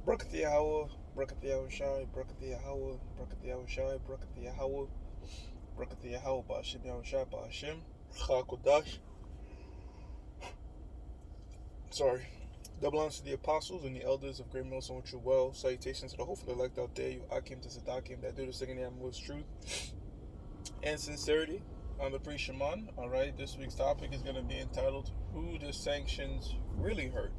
Brakat Yahweh, Brakat Yahushai, Brakat Yahweh, Brakat Yahushai, Brakat Yahweh, Brakat Yahweh, Ba'ashem Yahushai, Ba'ashem, Chakodash. Sorry. Double honors to the apostles and the elders of Great Millstone with you well. Salutations to the hopefully elect out there, you Akim to Sadakim, that do the singing the most truth and sincerity. I'm the priest Shaman. Alright, this week's topic is going to be entitled Who the Sanctions Really Hurt.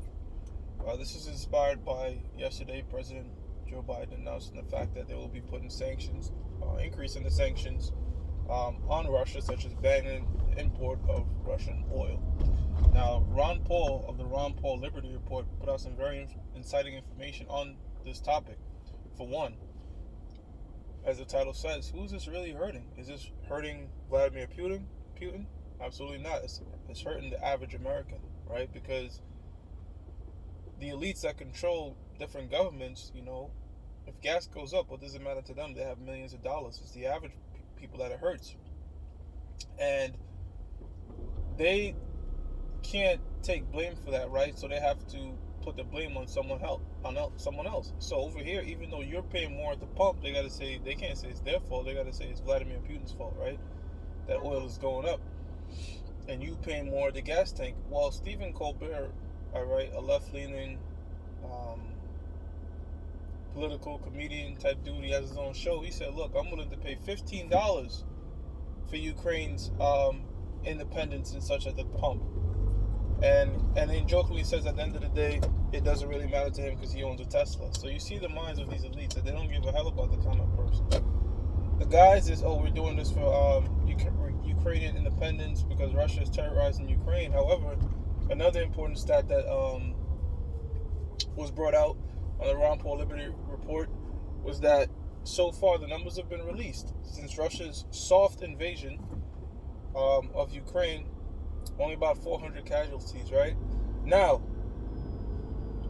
This is inspired by yesterday, President Joe Biden announcing the fact that they will be putting sanctions, increasing the sanctions on Russia, such as banning the import of Russian oil. Now, Ron Paul of the Ron Paul Liberty Report put out some very inciting information on this topic. For one, as the title says, who's this really hurting? Is this hurting Vladimir Putin? Absolutely not. It's hurting the average American, right? Because the elites that control different governments, if gas goes up, what does it matter to them? They have millions of dollars. It's the average people that it hurts. And they can't take blame for that, right? So they have to put the blame on someone else. So over here, even though you're paying more at the pump, they can't say it's their fault. They gotta say it's Vladimir Putin's fault, right? That oil is going up, and you paying more at the gas tank. Well, Stephen Colbert, all right, a left-leaning political comedian type dude, he has his own show. He said, "Look, I'm willing to pay $15 for Ukraine's independence and such at the pump." And then jokingly says at the end of the day, it doesn't really matter to him because he owns a Tesla. So you see the minds of these elites that they don't give a hell about the common person. The guys is, we're doing this for Ukrainian independence because Russia is terrorizing Ukraine. However, another important stat that was brought out on the Ron Paul Liberty Report was that so far the numbers have been released since Russia's soft invasion of Ukraine. Only about 400 casualties, right? Now,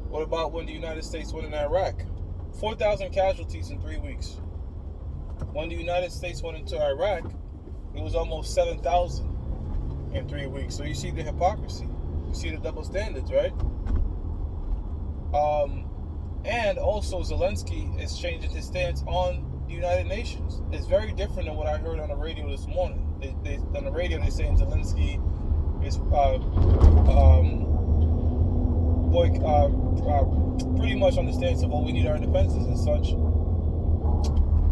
what about when the United States went in Iraq? 4,000 casualties in 3 weeks. When the United States went into Iraq, it was almost 7,000 in 3 weeks. So you see the hypocrisy. You see the double standards, right? And also Zelensky is changing his stance on the United Nations. It's very different than what I heard on the radio this morning. On the radio, they're saying Zelensky is pretty much on the stance of, we need our independence and such.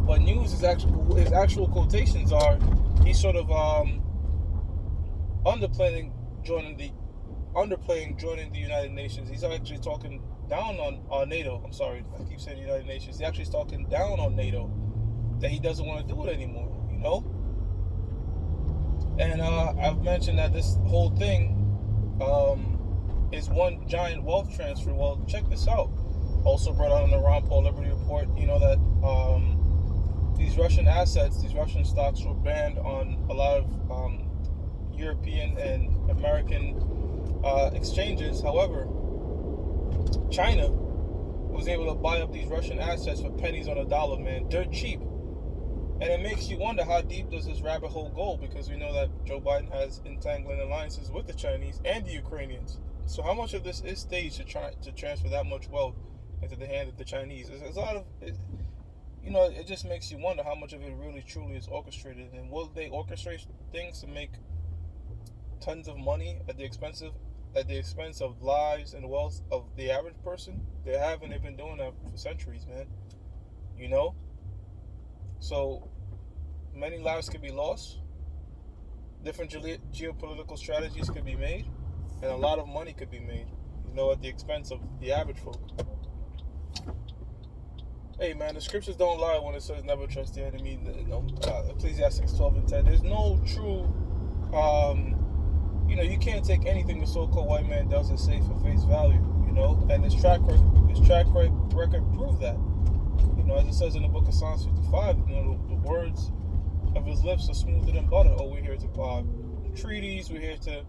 But news is his actual quotations are he's sort of underplaying joining the United Nations. He's actually talking down on NATO. I'm sorry, I keep saying the United Nations. He's actually talking down on NATO, that he doesn't want to do it anymore, And I've mentioned that this whole thing is one giant wealth transfer. Well, check this out. Also brought out in the Ron Paul Liberty Report, that these Russian assets, these Russian stocks were banned on a lot of European and American exchanges. However, China was able to buy up these Russian assets for pennies on a dollar, man. Dirt cheap. And it makes you wonder, how deep does this rabbit hole go? Because we know that Joe Biden has entangling alliances with the Chinese and the Ukrainians. So how much of this is staged to try to transfer that much wealth into the hand of the Chinese? There's a lot of it, it just makes you wonder how much of it really truly is orchestrated. And will they orchestrate things to make tons of money at the expense of lives and wealth of the average person? They have, and they've been doing that for centuries, man. So many lives could be lost, different geopolitical strategies could be made, and a lot of money could be made, at the expense of the average folk. Hey man, the scriptures don't lie when it says never trust the enemy. Ecclesiastes 12:10. There's no true, you can't take anything the so-called white man does and say for face value, and his track record proved that. As it says in the book of Psalms 55, the words of his lips are smoother than butter. We're here to treaties. We're here to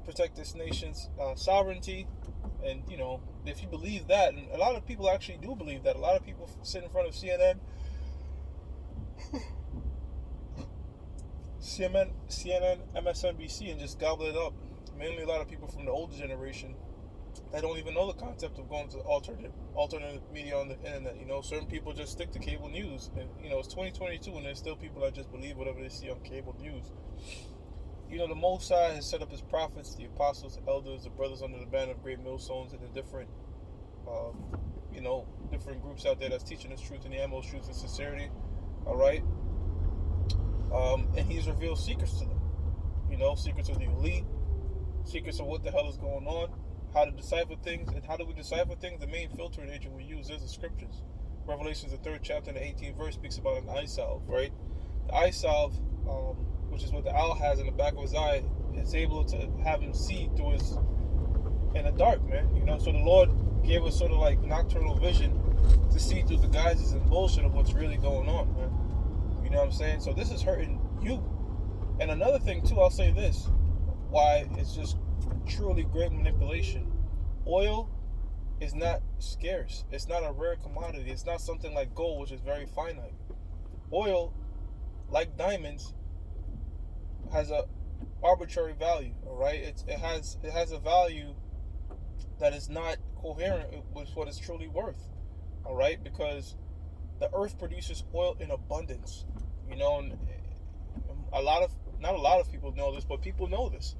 protect this nation's sovereignty. And, if you believe that, and a lot of people actually do believe that. A lot of people sit in front of CNN, MSNBC, and just gobble it up. Mainly a lot of people from the older generation. that don't even know the concept of going to alternative media on the internet. Certain people just stick to cable news, and it's 2022, and there's still people that just believe whatever they see on cable news. The Most High has set up His prophets, the apostles, the elders, the brothers under the banner of great millstones, and the different, different groups out there that's teaching His truth and the utmost truth and sincerity. All right, and He's revealed secrets to them. Secrets of the elite, secrets of what the hell is going on, how to decipher things, and how do we decipher things? The main filtering agent we use is the scriptures. Revelations, the 3rd chapter and the 18th verse, speaks about an eye salve, right? The eye salve, which is what the owl has in the back of his eye, is able to have him see through his, in the dark, man. So the Lord gave us sort of like nocturnal vision to see through the guises and bullshit of what's really going on, man. You know what I'm saying? So this is hurting you. And another thing too, I'll say this, why it's just truly great manipulation. Oil is not scarce. It's not a rare commodity. It's not something like gold, which is very finite. Oil, like diamonds, has a arbitrary value. All right, it has a value that is not coherent with what it's truly worth. All right, because the earth produces oil in abundance. And not a lot of people know this, but people know this.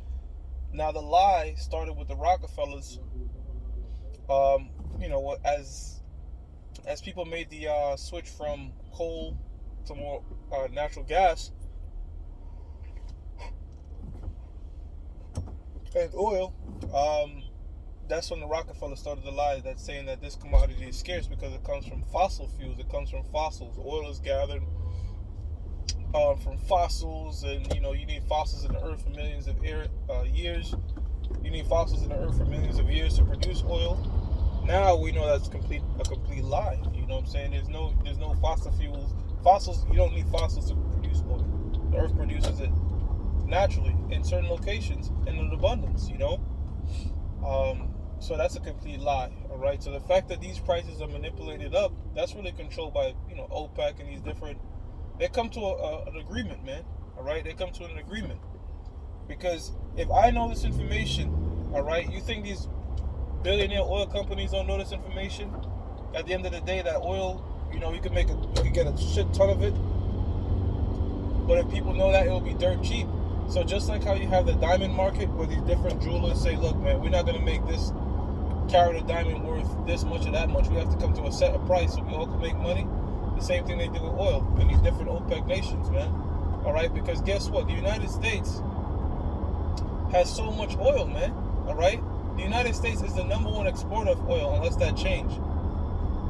Now the lie started with the Rockefellers. As people made the switch from coal to more natural gas and oil, that's when the Rockefellers started the lie that's saying that this commodity is scarce because it comes from fossil fuels. It comes from fossils. Oil is gathered from fossils, and you need fossils in the earth for millions of years. You need fossils in the earth for millions of years to produce oil. Now we know that's a complete lie. You know what I'm saying? There's no fossil fuels. Fossils, you don't need fossils to produce oil. The earth produces it naturally in certain locations in an abundance. So that's a complete lie. All right. So the fact that these prices are manipulated up, that's really controlled by OPEC and these different. They come to an agreement, man. All right, they come to an agreement. Because if I know this information, all right, you think these billionaire oil companies don't know this information? At the end of the day, that oil, you could get a shit ton of it. But if people know that, it'll be dirt cheap. So just like how you have the diamond market, where these different jewelers say, look, man, we're not gonna make this carat of diamond worth this much or that much. We have to come to a set price so we all can make money. The same thing they do with oil in these different OPEC nations, man. All right, because guess what? The United States has so much oil, man. All right, the United States is the #1 exporter of oil, unless that changed.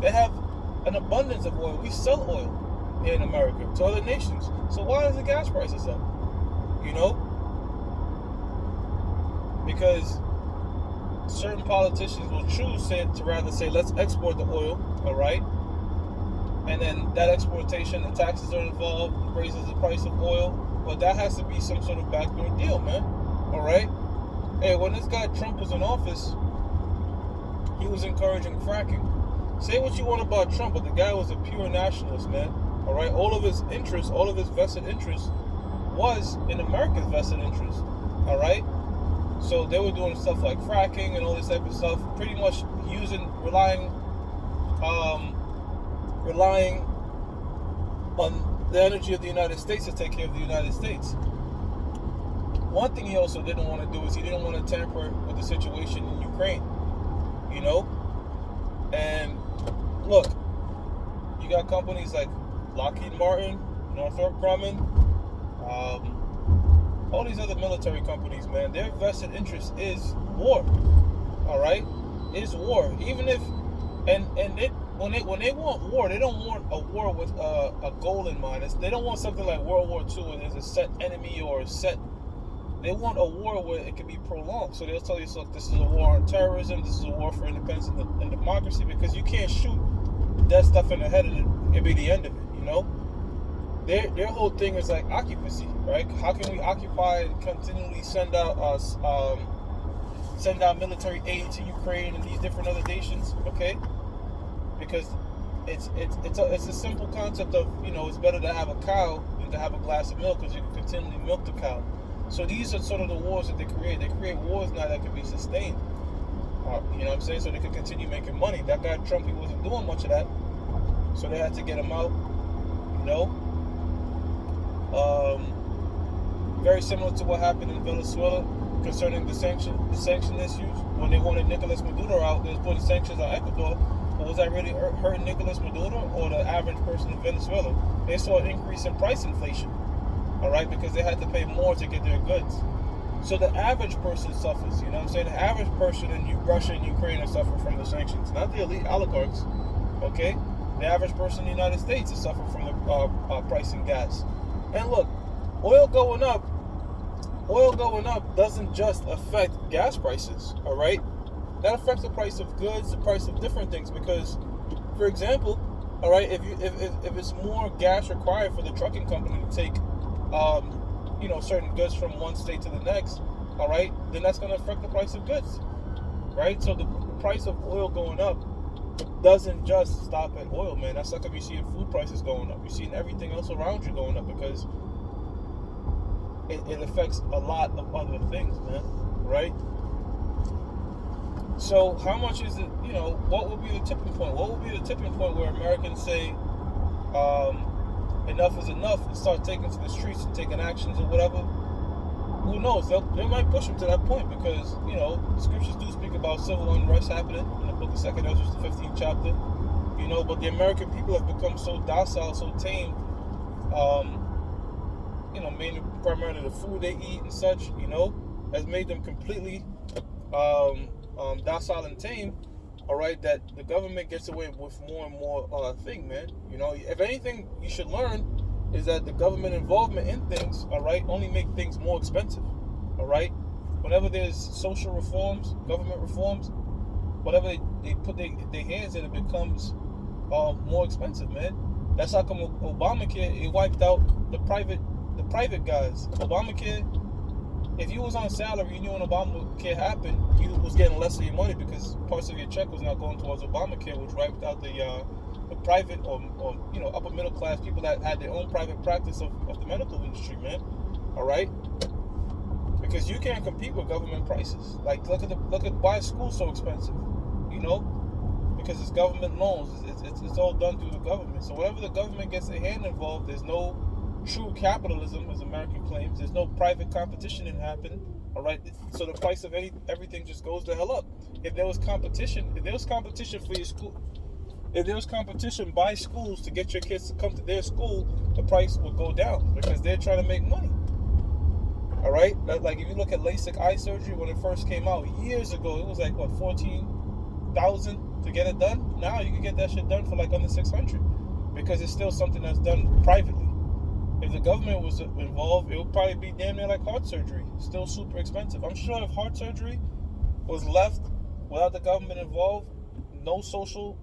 They have an abundance of oil. We sell oil here in America to other nations. So why is the gas prices up? Because certain politicians will choose to rather say, let's export the oil, all right? And then that exportation, the taxes are involved, raises the price of oil. But that has to be some sort of backdoor deal, man. All right? Hey, when this guy Trump was in office, he was encouraging fracking. Say what you want about Trump, but the guy was a pure nationalist, man. All right? All of his interests, all of his vested interests was in America's vested interests. All right? So they were doing stuff like fracking and all this type of stuff, pretty much relying on the energy of the United States to take care of the United States. One thing he also didn't want to do is he didn't want to tamper with the situation in Ukraine. And look, you got companies like Lockheed Martin, Northrop Grumman, all these other military companies, man, their vested interest is war. All right, is war. Even if when they want war, they don't want a war with a goal in mind. They don't want something like World War II where there's a set enemy or a set. They want a war where it can be prolonged. So they'll tell you, so this is a war on terrorism, this is a war for independence and democracy, because you can't shoot that stuff in the head and it'll be the end of it, Their whole thing is like occupancy, right? How can we occupy and continually send out military aid to Ukraine and these different other nations, okay? Because it's a simple concept of, it's better to have a cow than to have a glass of milk, because you can continually milk the cow. So these are sort of the wars that they create. They create wars now that can be sustained. You know what I'm saying? So they could continue making money. That guy Trump, he wasn't doing much of that, so they had to get him out. You know, very similar to what happened in Venezuela concerning the sanction issues. When they wanted Nicolas Maduro out, they was putting sanctions on Ecuador. But was that really hurting Nicolas Maduro or the average person in Venezuela? They saw an increase in price inflation, all right, because they had to pay more to get their goods. So the average person suffers, you know what I'm saying? The average person in Russia and Ukraine are suffering from the sanctions, not the elite oligarchs, okay? The average person in the United States is suffering from the price in gas. And look, oil going up doesn't just affect gas prices, all right? That affects the price of goods, the price of different things, because, for example, all right, if it's more gas required for the trucking company to take certain goods from one state to the next, all right, then that's going to affect the price of goods, right? So the price of oil going up doesn't just stop at oil, man. That's like if you see food prices going up, you're seeing everything else around you going up, because it affects a lot of other things, man, right? So how much is it, what will be the tipping point? What will be the tipping point where Americans say, enough is enough, and start taking to the streets and taking actions or whatever? Who knows? They might push them to that point, because, the scriptures do speak about civil unrest happening in the book of 2 Ezra, the 15th chapter, but the American people have become so docile, so tame, mainly primarily the food they eat and such, has made them completely docile and tame, all right, that the government gets away with more and more thing, man. If anything you should learn is that the government involvement in things, all right, only make things more expensive, all right? Whenever there's social reforms, government reforms, whatever they put their hands in, it becomes more expensive, man. That's how come Obamacare, it wiped out the private guys. Obamacare, if you was on salary, you knew when Obamacare happened, you was getting less of your money because parts of your check was not going towards Obamacare, which wiped out the private or upper middle class people that had their own private practice of the medical industry, man. All right, because you can't compete with government prices. Like look at why is school so expensive, because it's government loans. It's all done through the government. So whenever the government gets a hand involved, there's no true capitalism, as America claims. There's no private competition in happening. All right, so the price of everything just goes the hell up. If there was competition for your school, if there was competition by schools to get your kids to come to their school, the price would go down because they're trying to make money. All right, like if you look at LASIK eye surgery when it first came out years ago, it was like what, $14,000 to get it done. Now you can get that shit done for like under $600 because it's still something that's done privately. If the government was involved, it would probably be damn near like heart surgery. Still super expensive. I'm sure if heart surgery was left without the government involved, no social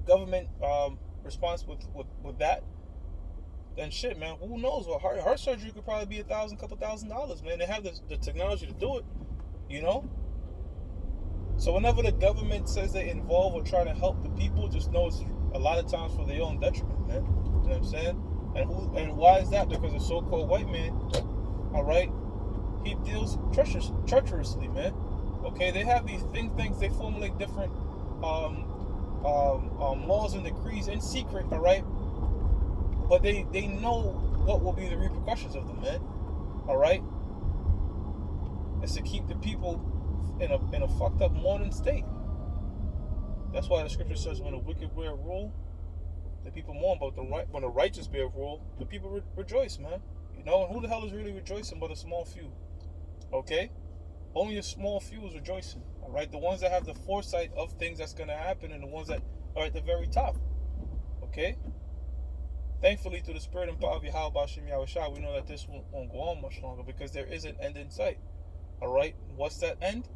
government response with that, then shit, man, who knows? Well, heart surgery could probably be couple thousand dollars, man. They have the technology to do it, So whenever the government says they involve or try to help the people, just know it's a lot of times for their own detriment, man. You know what I'm saying? And why is that? Because a so-called white man, all right, he deals treacherously, man. Okay, they have these things. They formulate different laws and decrees in secret, all right. But they know what will be the repercussions of them, man. All right, it's to keep the people in a fucked up mourning state. That's why the scripture says, when the wicked bear rule, the people mourn, but when the righteous bear rule, the people rejoice, man. And who the hell is really rejoicing but a small few? Okay? Only a small few is rejoicing. All right? The ones that have the foresight of things that's going to happen, and the ones that are at the very top. Okay? Thankfully, through the spirit and power of Yahweh Bashim Yahushua, we know that this won't go on much longer because there is an end in sight. All right? What's that end?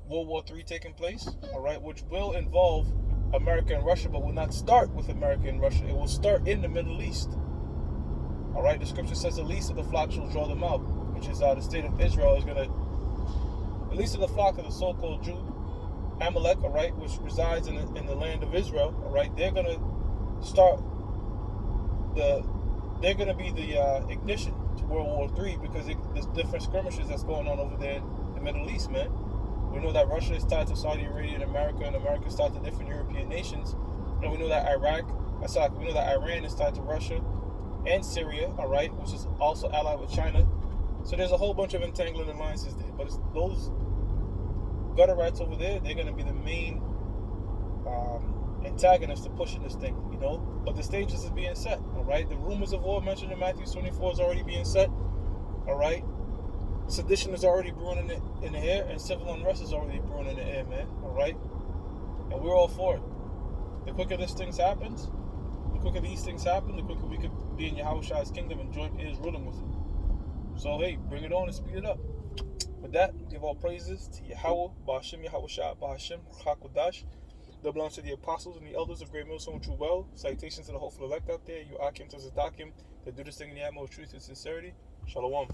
World War III taking place, all right, which will involve America and Russia, but will not start with America and Russia. It will start in the Middle East. All right, the scripture says the least of the flock shall draw them out, which is the state of Israel is going to, the least of the flock of the so-called Jew, Amalek, all right, which resides in the land of Israel, all right, they're going to start they're going to be the ignition to World War III because there's different skirmishes that's going on over there the Middle East, man. We know that Russia is tied to Saudi Arabia and America is tied to different European nations. And we know that we know that Iran is tied to Russia and Syria, all right, which is also allied with China. So there's a whole bunch of entangling alliances there. But it's those gutter rats over there, they're going to be the main antagonists to pushing this thing, you know. But the stages is being set, all right. The rumors of war mentioned in Matthew 24 is already being set, all right. Sedition is already brewing in the air, and civil unrest is already brewing in the air, man, all right. And we're all for it. The quicker these things happen, the quicker we could be in Yahushua's kingdom and join is ruling with it. So hey, bring it on and speed it up. With that, give all praises to Yahweh, Ba'ashem Yahushua, Ba'ashem Chakodash. That belongs to the apostles and the elders of Great Millstone True Well. Salutations to the hopeful elect out there. You Akim to Zadakim that do this thing in the atmosphere of truth and sincerity. Shalom.